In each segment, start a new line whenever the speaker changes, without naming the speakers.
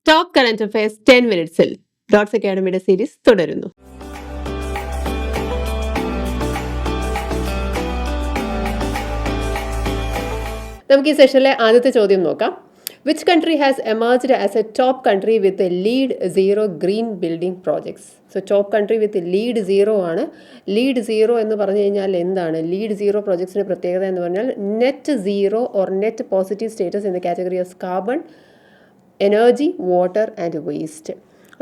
Top current affairs 10 മിനിറ്റ്സിൽ Dots അക്കാഡമിയുടെ series തുടരുന്നു. നമുക്ക് ഈ സെഷനിലെ ആദ്യത്തെ ചോദ്യം നോക്കാം. Which country has emerged as a top country with LEED zero green building projects? So top country with LEED zero ആണ്. ലീഡ് സീറോ എന്ന് പറഞ്ഞു കഴിഞ്ഞാൽ എന്താണ്? ലീഡ് സീറോ പ്രോജക്ട്സിൻ്റെ പ്രത്യേകത എന്ന് പറഞ്ഞാൽ net zero or net positive status in the category of carbon, energy, water and waste.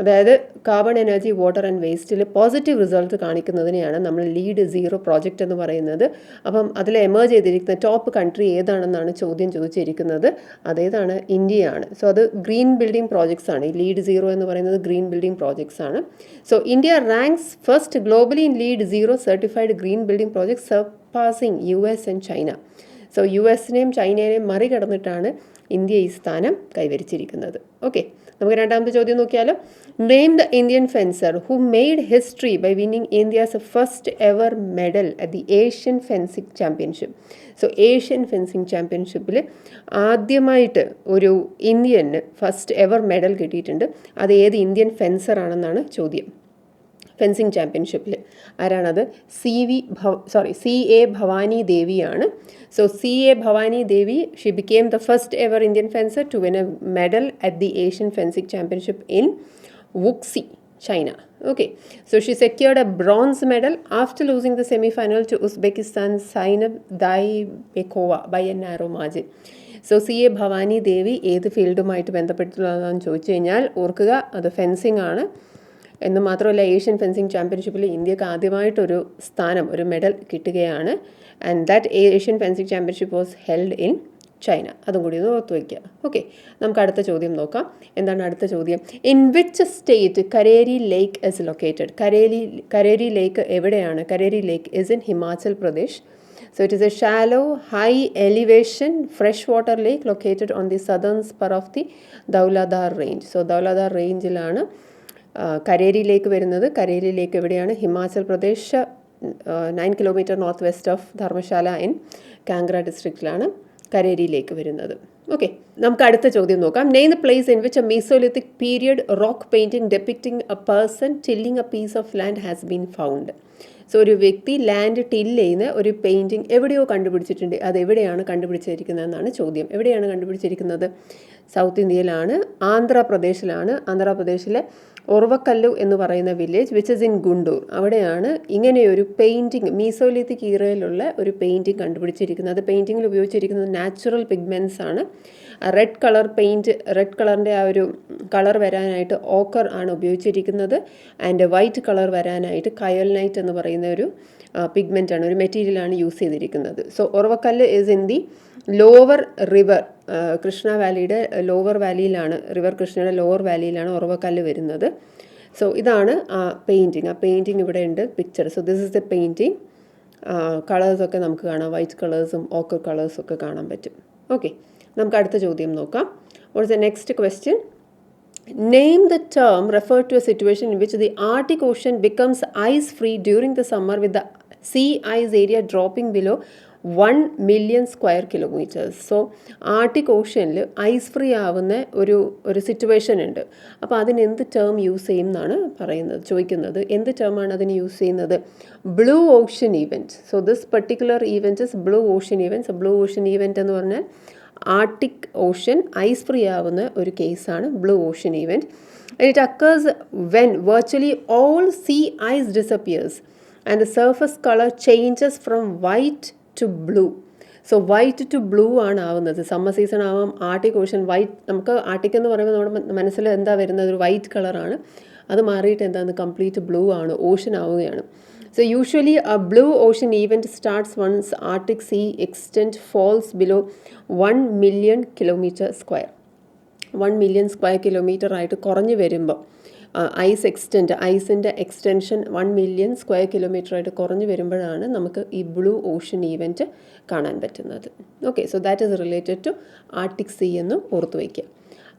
അതായത് carbon, energy, water and വേസ്റ്റിൽ പോസിറ്റീവ് റിസൾട്ട് കാണിക്കുന്നതിനെയാണ് നമ്മൾ ലീഡ് സീറോ പ്രോജക്റ്റ് എന്ന് പറയുന്നത്. അപ്പം അതിൽ എമേർജ് ചെയ്തിരിക്കുന്ന ടോപ്പ് കൺട്രി ഏതാണെന്നാണ് ചോദ്യം ചോദിച്ചിരിക്കുന്നത്. അതേതാണ്? ഇന്ത്യയാണ്. സോ അത് ഗ്രീൻ ബിൽഡിംഗ് പ്രോജക്ട്സ് ആണ്. ഈ ലീഡ് സീറോ എന്ന് പറയുന്നത് ഗ്രീൻ ബിൽഡിംഗ് പ്രോജക്ട്സ് ആണ്. So India ranks first globally in LEED zero certified green building projects, surpassing US and China. So US-നെയും ചൈനയെയും മറികടന്നിട്ടാണ് ഇന്ത്യ ഈ സ്ഥാനം കൈവരിച്ചിരിക്കുന്നത്. ഓക്കെ, നമുക്ക് രണ്ടാമത്തെ ചോദ്യം നോക്കിയാലോ. Name the Indian fencer who made history by winning India's first ever medal at the Asian fencing championship. So Asian fencing ചാമ്പ്യൻഷിപ്പിൽ ആദ്യമായിട്ട് ഒരു ഇന്ത്യന് ഫസ്റ്റ് എവർ മെഡൽ കിട്ടിയിട്ടുണ്ട്. അത് ഏത് ഇന്ത്യൻ ഫെൻസർ ആണെന്നാണ് ചോദ്യം. ഫെൻസിങ് ചാമ്പ്യൻഷിപ്പിൽ ആരാണത്? CA ഭവാനി ദേവിയാണ്. So CA Bhavani Devi, she became the first ever Indian fencer to win a medal at the Asian fencing championship in Wuxi, China. Okay, so she secured a bronze medal after losing the semi-final to Uzbekistan's Zainab Daibekova by a narrow margin. So CA Bhavani Devi ഏത് ഫീൽഡുമായിട്ട് ബന്ധപ്പെട്ടുള്ളതാണെന്ന് ചോദിച്ചു കഴിഞ്ഞാൽ ഓർക്കുക, അത് fencing ആണ്. എന്ന് മാത്രമല്ല, Asian fencing ചാമ്പ്യൻഷിപ്പിൽ ഇന്ത്യക്ക് ആദ്യമായിട്ടൊരു സ്ഥാനം, ഒരു മെഡൽ കിട്ടുകയാണ്. And that Asian fencing championship was held in China. അതും കൂടി ഒന്ന് ഓർത്ത് വയ്ക്കുക. ഓക്കെ, നമുക്ക് അടുത്ത ചോദ്യം നോക്കാം. എന്താണ് അടുത്ത ചോദ്യം? In which state Kareri lake is located? Kareri lake എവിടെയാണ്? Kareri lake is in Himachal Pradesh. So it is a shallow, high elevation freshwater lake located on the southern spur of the Dhauladhar range. So Dhauladhar rangeലാണ് Kareri lake വരുന്നത്. Kareri lake എവിടെയാണ്? Himachal Pradesh, 9 kilometre north west of Dharamshala in Kangra ഡിസ്ട്രിക്റ്റിലാണ് Kareri lake വരുന്നത്. Okay, നമുക്ക് അടുത്ത ചോദ്യം നോക്കാം. Name the place in which a mesolithic period rock painting depicting a person tilling a piece of land has been found. So ഒരു വ്യക്തി ലാൻഡ് ടില്ല് ചെയ്യുന്ന ഒരു പെയിൻറ്റിങ് എവിടെയോ കണ്ടുപിടിച്ചിട്ടുണ്ട്. അത് എവിടെയാണ് കണ്ടുപിടിച്ചിരിക്കുന്നതെന്നാണ് ചോദ്യം. എവിടെയാണ് കണ്ടുപിടിച്ചിരിക്കുന്നത്? സൗത്ത് ഇന്ത്യയിലാണ്, ആന്ധ്രാപ്രദേശിലാണ്. ആന്ധ്രാപ്രദേശിലെ ഒർവക്കല്ലു എന്ന് പറയുന്ന village which is in Guntur. അവിടെയാണ് ഇങ്ങനെയൊരു പെയിൻറ്റിങ്, മീസോലിത്തിക് ഈറയിലുള്ള ഒരു പെയിൻറ്റിങ് കണ്ടുപിടിച്ചിരിക്കുന്നത്. പെയിൻറ്റിങ്ങിൽ ഉപയോഗിച്ചിരിക്കുന്നത് നാച്ചുറൽ പിഗ്മെൻറ്റ്സ് ആണ്. റെഡ് കളർ പെയിൻറ്റ്, റെഡ് കളറിൻ്റെ ആ ഒരു കളർ വരാനായിട്ട് ഓക്കർ ആണ് ഉപയോഗിച്ചിരിക്കുന്നത്. ആൻഡ് വൈറ്റ് കളർ വരാനായിട്ട് കയൽനൈറ്റ് എന്ന് പറയുന്ന ഒരു പിഗ്മെൻ്റ് ആണ്, ഒരു മെറ്റീരിയലാണ് യൂസ് ചെയ്തിരിക്കുന്നത്. So Orvakallu is in the lower river, Krishna വാലിയുടെ ലോവർ വാലിയിലാണ്, റിവർ കൃഷ്ണയുടെ ലോവർ വാലിയിലാണ് ഒർവക്കല്ല് വരുന്നത്. സോ ഇതാണ് ആ പെയിൻറ്റിങ്. ആ പെയിൻറ്റിങ് ഇവിടെ ഉണ്ട്, picture. So this is the painting. കളേഴ്സൊക്കെ നമുക്ക് കാണാം, വൈറ്റ് കളേഴ്സും ഓക്കർ കളേഴ്സും ഒക്കെ കാണാൻ പറ്റും. ഓക്കെ, നമുക്ക് അടുത്ത ചോദ്യം നോക്കാം. What is the next question? Name the term referred to a situation in which the Arctic Ocean becomes ice-free during the summer with the sea ice area dropping below 1 million square kilometers. So Arctic ഓഷ്യനിൽ ice free ആവുന്ന ഒരു situation ഉണ്ട്. അപ്പോൾ അതിന് എന്ത് term use ചെയ്യും എന്നാണ് ചോദിക്കുന്നത്. എന്ത് ടേമാണ് അതിന് യൂസ് ചെയ്യുന്നത്? Blue ocean event. So this particular event is blue ocean event. Blue ocean event എന്ന് പറഞ്ഞാൽ ആർട്ടിക് ഓഷ്യൻ ഐസ് ഫ്രീ ആവുന്ന ഒരു കേസാണ് blue ocean event. It occurs when virtually all sea ice disappears and the surface colour changes from white to blue. So white to blue ആണ് ആവുന്നത്. Summer season ആവാം, Arctic ocean white. നമുക്ക് Arctic എന്ന് പറയുമ്പോൾ നമ്മുടെ മനസ്സിൽ എന്താ വരുന്നത്? ഒരു വൈറ്റ് കളറാണ്. അത് മാറിയിട്ട് എന്താണ്? കംപ്ലീറ്റ് ബ്ലൂ ആണ്, ഓഷ്യൻ ആവുകയാണ്. So usually a blue ocean event starts once Arctic sea extent falls below 1 million kilometer square. 1 million square kilometer ആയിട്ട് കുറഞ്ഞു വരുമ്പോൾ ഐസ് എക്സ്റ്റെൻറ്റ്, ഐസിൻ്റെ എക്സ്റ്റൻഷൻ 1 million square kilometer ആയിട്ട് കുറഞ്ഞു വരുമ്പോഴാണ് നമുക്ക് ഈ ബ്ലൂ ഓഷ്യൻ ഈവൻറ്റ് കാണാൻ പറ്റുന്നത്. Okay, so that is related to Arctic sea എന്ന് ഓർത്തു വയ്ക്കുക.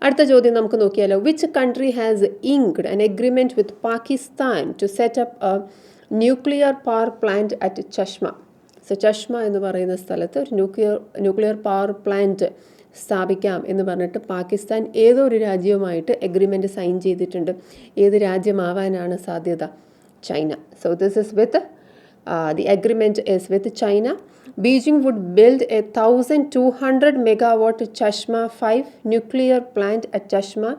അടുത്ത ചോദ്യം നമുക്ക് നോക്കിയാലോ. Which country has inked an agreement with Pakistan to set up a nuclear power plant at Chashma? So Chashma എന്ന് പറയുന്ന സ്ഥലത്ത് ഒരു ന്യൂക്ലിയർ പവർ പ്ലാന്റ് സ്ഥാപിക്കാം എന്ന് പറഞ്ഞിട്ട് പാകിസ്ഥാൻ ഏതോ ഒരു രാജ്യവുമായിട്ട് എഗ്രിമെൻറ്റ് സൈൻ ചെയ്തിട്ടുണ്ട്. ഏത് രാജ്യമാവാനാണ് സാധ്യത? China. So this is with the agreement is with China. Beijing would build a 1,200 megawatt Chashma 5 nuclear plant at Chashma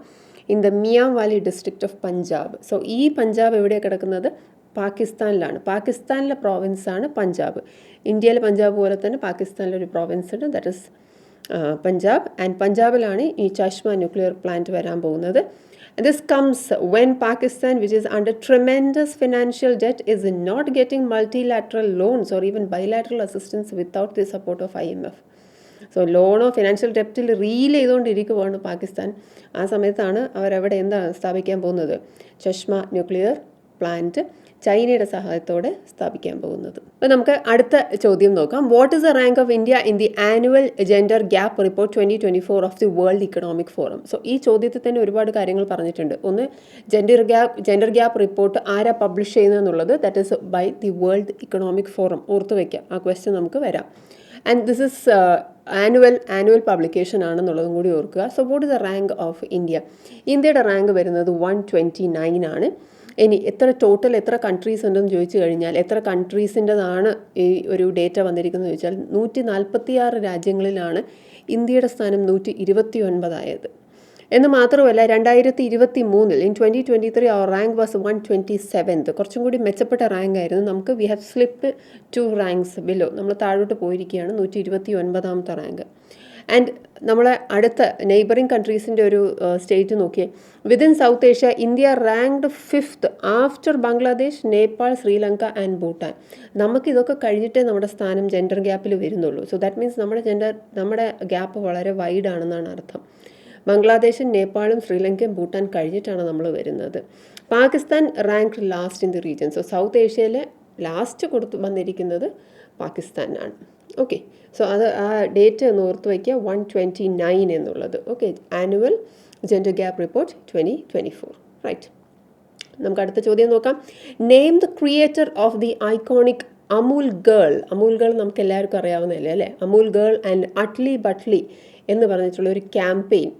in the Mian Valley district of Punjab. So ഈ പഞ്ചാബ് എവിടെ കിടക്കുന്നത്? പാകിസ്ഥാനിലാണ്. പാകിസ്ഥാനിലെ പ്രോവിൻസാണ് പഞ്ചാബ്. ഇന്ത്യയിലെ പഞ്ചാബ് പോലെ തന്നെ പാകിസ്ഥാനിലൊരു പ്രോവിൻസ് ഉണ്ട്, ദാറ്റ് ഇസ് പഞ്ചാബ്. ആൻഡ് പഞ്ചാബിലാണ് ഈ ചഷ്മ nuclear plant വരാൻ പോകുന്നത്. And this comes when Pakistan, which is under tremendous financial debt, is not getting multilateral loans or even bilateral assistance without the support of IMF. So ലോണോ financial ഡെപ്റ്റിൽ reel ചെയ്തുകൊണ്ടിരിക്കുകയാണ് പാകിസ്ഥാൻ. ആ സമയത്താണ് അവരവിടെ എന്താണ് സ്ഥാപിക്കാൻ പോകുന്നത്? ചഷ്മ ന്യൂക്ലിയർ പ്ലാന്റ് ചൈനയുടെ സഹായത്തോടെ സ്ഥാപിക്കാൻ പോകുന്നത്. അപ്പോൾ നമുക്ക് അടുത്ത ചോദ്യം നോക്കാം. What is the rank of India in the annual gender gap report 2024 of the World Economic Forum? So ഈ ചോദ്യത്തിൽ തന്നെ ഒരുപാട് കാര്യങ്ങൾ പറഞ്ഞിട്ടുണ്ട്. ഒന്ന്, ജെൻഡർ ഗ്യാപ്പ് റിപ്പോർട്ട് ആരാ പബ്ലിഷ് ചെയ്യുന്നതെന്നുള്ളത്, that is by the World Economic Forum. ഓർത്ത് വയ്ക്കാം, ആ ക്വസ്റ്റ്യൻ നമുക്ക് വരാം. And this is annual publication ആണെന്നുള്ളതും കൂടി ഓർക്കുക. So what is the rank of India? ഇന്ത്യയുടെ റാങ്ക് വരുന്നത് 129 ആണ്. ഇനി എത്ര കൺട്രീസ് ഉണ്ടെന്ന് ചോദിച്ചു കഴിഞ്ഞാൽ, എത്ര കൺട്രീസിൻ്റെതാണ് ഈ ഒരു ഡേറ്റ വന്നിരിക്കുന്നത് ചോദിച്ചാൽ 146 രാജ്യങ്ങളിലാണ് ഇന്ത്യയുടെ സ്ഥാനം 129 എന്ന് മാത്രമല്ല 2023 ഇൻ 2023 അവർ റാങ്ക് വാസ് 127. കുറച്ചും കൂടി മെച്ചപ്പെട്ട റാങ്ക് ആയിരുന്നു നമുക്ക്. We have slipped 2 ranks below, നമ്മൾ താഴോട്ട് പോയിരിക്കുകയാണ്, 129ാമത്തെ റാങ്ക്. ആൻഡ് നമ്മളെ അടുത്ത നെയ്ബറിങ് കൺട്രീസിൻ്റെ ഒരു സ്റ്റേറ്റ് നോക്കിയേ. Within South Asia India ranked 5th after Bangladesh, Nepal, Sri Lanka and Bhutan. നമുക്കിതൊക്കെ കഴിഞ്ഞിട്ടേ നമ്മുടെ സ്ഥാനം ജെൻഡർ ഗ്യാപ്പിൽ വരുന്നുള്ളൂ. സോ ദാറ്റ് മീൻസ് നമ്മുടെ ഗ്യാപ്പ് വളരെ വൈഡ് ആണെന്നാണ് അർത്ഥം. ബംഗ്ലാദേശും നേപ്പാളും ശ്രീലങ്കയും ഭൂട്ടാൻ കഴിഞ്ഞിട്ടാണ് നമ്മൾ വരുന്നത്. Pakistan rank last in the region. So South ഏഷ്യയിലെ ലാസ്റ്റ് വന്നിരിക്കുന്നത് പാകിസ്ഥാനാണ്. ഓക്കെ, സോ അത് ആ ഡേറ്റ് ഒന്ന് ഓർത്ത് വയ്ക്കുക, 129 എന്നുള്ളത്. Okay, annual gender gap report 2024. Right, നമുക്ക് അടുത്ത ചോദ്യം നോക്കാം. Name the creator of the iconic Amul girl. Amul girl നമുക്ക് എല്ലാവർക്കും അറിയാവുന്നതല്ലേ അല്ലേ? Amul girl and utterly butterly എന്ന് പറഞ്ഞിട്ടുള്ള ഒരു ക്യാമ്പയിൻ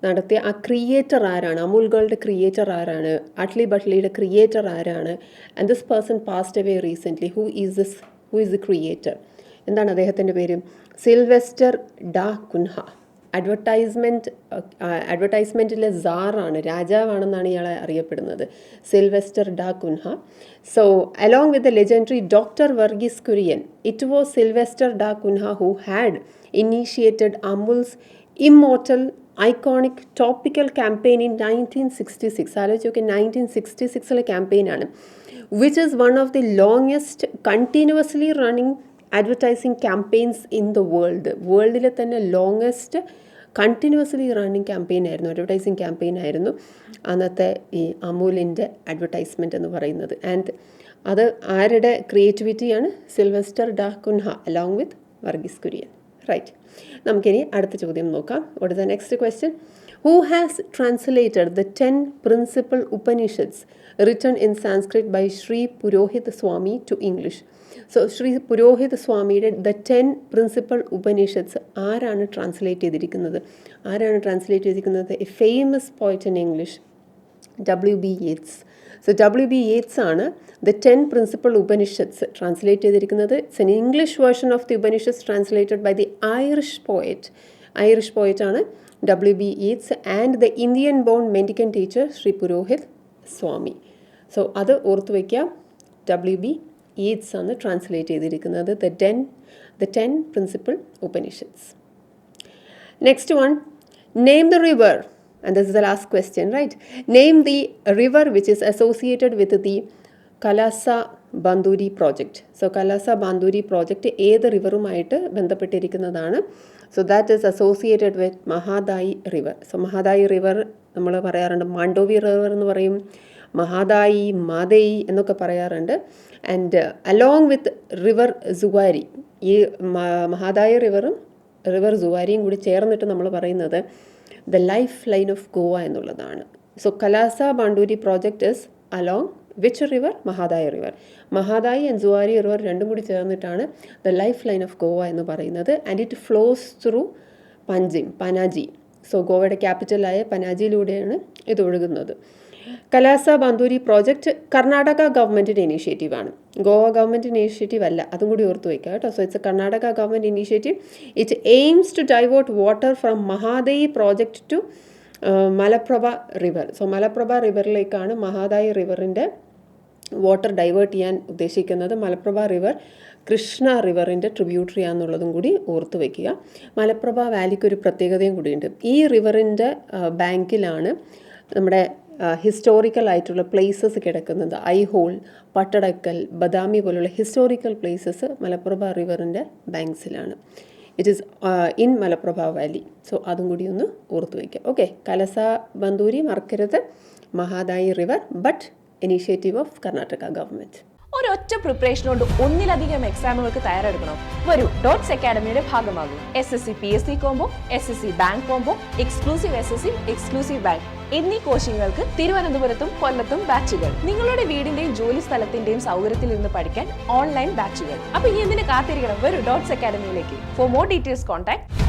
നടത്തിയ ആ ക്രിയേറ്റർ ആരാണ്? അമൂൽ ഗേളുടെ ക്രിയേറ്റർ ആരാണ്? അട്ട്ലി ബട്ട്ലിയുടെ ക്രിയേറ്റർ ആരാണ്? And this person passed away recently. Who is the creator? എന്താണ് അദ്ദേഹത്തിൻ്റെ പേര്? Sylvester da Cunha. അഡ്വർടൈസ്മെൻറ്റിലെ സാറാണ്, രാജാവാണെന്നാണ് ഇയാളെ അറിയപ്പെടുന്നത്, Sylvester da Cunha. So along with the legendary doctor Verghese Kurien, it was Sylvester da Cunha who had initiated Amul's immortal iconic topical campaign in 1966. ആലോചിച്ച് നോക്കി, 1966 ക്യാമ്പയിനാണ്. Which is one of the longest continuously running advertising campaigns in the world. വേൾഡിലെ തന്നെ longest continuously running campaign ആയിരുന്നു, advertising campaign ആയിരുന്നു അന്നത്തെ ഈ അമൂലിൻ്റെ advertisement എന്ന് പറയുന്നത്. ആൻഡ് അത് ആരുടെ ക്രിയേറ്റിവിറ്റിയാണ്? Sylvester da Cunha along with Verghese Kurien. Right, നമുക്കിനി അടുത്ത ചോദ്യം നോക്കാം. What is the next question? Who has translated the 10 principal Upanishads written in Sanskrit by Shri Purohit Swami to English? So Shri Purohit സ്വാമിയുടെ ദ 10 പ്രിൻസിപ്പൽ ഉപനിഷത്സ് ആരാണ് ട്രാൻസ്ലേറ്റ് ചെയ്തിരിക്കുന്നത്? A famous poet in English, W.B. Yeats. So W.B. Yeats ആണ് the 10 principal Upanishads translate ചെയ്തിരിക്കുന്നത്. It's an English version of the Upanishads translated by the Irish പോയറ്റാണ് W.B. Yeats and the Indian born mendicant teacher Shri Purohit Swami. So അത് ഓർത്ത് വയ്ക്കാം, W.B. Yeats ആണ് translate ചെയ്തിരിക്കുന്നത് the 10 principal Upanishads. Next one, name the river. And this is the last question, right? Name the river which is associated with the Kalasa Banduri project. So Kalasa Banduri project ഏത് റിവറുമായിട്ട് ബന്ധപ്പെട്ടിരിക്കുന്നതാണ്? So that is associated with Mahadayi river. So Mahadayi river നമ്മൾ പറയാറുണ്ട്, മാണ്ഡോവി river എന്ന് പറയും, മഹാദായി, മാതേയി എന്നൊക്കെ പറയാറുണ്ട്. And along with river Zuari, ഈ Mahadayi river സുവാരിയും കൂടി ചേർന്നിട്ട് നമ്മൾ പറയുന്നത് the life line of Goa എന്നുള്ളതാണ്. So Kalasa Banduri project is along which river? Mahadayi river. Mahadayi and Zuari river രണ്ടും കൂടി ചേർന്നിട്ടാണ് the life line of Goa എന്ന് പറയുന്നത്. And it flows through Panaji. So ഗോവയുടെ ക്യാപിറ്റലായ പനാജിയിലൂടെയാണ് ഇത് ഒഴുകുന്നത്. കലാസ ബന്ദൂരി പ്രോജക്റ്റ് കർണാടക ഗവൺമെൻറ്റിൻ്റെ ഇനീഷ്യേറ്റീവാണ്, ഗോവ ഗവൺമെൻറ് ഇനീഷ്യേറ്റീവ് അല്ല, അതും കൂടി ഓർത്ത് വയ്ക്കുക കേട്ടോ. So it's a Karnataka government initiative. It aims to divert water from Mahadayi project to Malaprabha river. So Malaprabha റിവറിലേക്കാണ് മഹാദായി റിവറിൻ്റെ വാട്ടർ ഡൈവേർട്ട് ചെയ്യാൻ ഉദ്ദേശിക്കുന്നത്. മലപ്രഭ റിവർ കൃഷ്ണ റിവറിൻ്റെ ട്രിബ്യൂട്ടറി ആണെന്നുള്ളതും കൂടി ഓർത്ത് വയ്ക്കുക. മലപ്രഭ വാലിക്ക് ഒരു പ്രത്യേകതയും കൂടിയുണ്ട്. ഈ റിവറിൻ്റെ ബാങ്കിലാണ് നമ്മുടെ ഹിസ്റ്റോറിക്കൽ ആയിട്ടുള്ള പ്ലേസസ് കിടക്കുന്നത്. ഐഹോൾ, പട്ടടക്കൽ, ബദാമി പോലുള്ള ഹിസ്റ്റോറിക്കൽ പ്ലേസസ് മലപ്രഭ റിവറിൻ്റെ ബാങ്ക്സിലാണ്. It is in Malaprabha valley. So അതും കൂടി ഒന്ന് ഓർത്ത് വയ്ക്കുക. ഓക്കെ, കലസ ബന്ദൂരി മറക്കരുത്. Mahadayi river but initiative of Karnataka government.
ഒരൊറ്റ പ്രിപ്പറേഷൻ കൊണ്ട് ഒന്നിലധികം എക്സാമുകൾക്ക് തയ്യാറെടുക്കണം. വരൂ, ഡോട്ട്സ് അക്കാഡമിയുടെ ഭാഗമാകും. SSC PSC combo, SSC bank combo, exclusive SSC, exclusive bank എന്നീ കോച്ചിങ്ങുകൾക്ക് തിരുവനന്തപുരത്തും കൊല്ലത്തും ബാച്ചുകൾ. നിങ്ങളുടെ വീടിന്റെയും ജോലി സ്ഥലത്തിന്റെയും സൗകര്യത്തിൽ നിന്ന് പഠിക്കാൻ ഓൺലൈൻ ബാച്ചുകൾ. അപ്പൊ ഇനി എന്തിനു കാത്തിരിക്കണം? വരൂ ഡോട്ട്സ് അക്കാഡമിയിലേക്ക്. For more details contact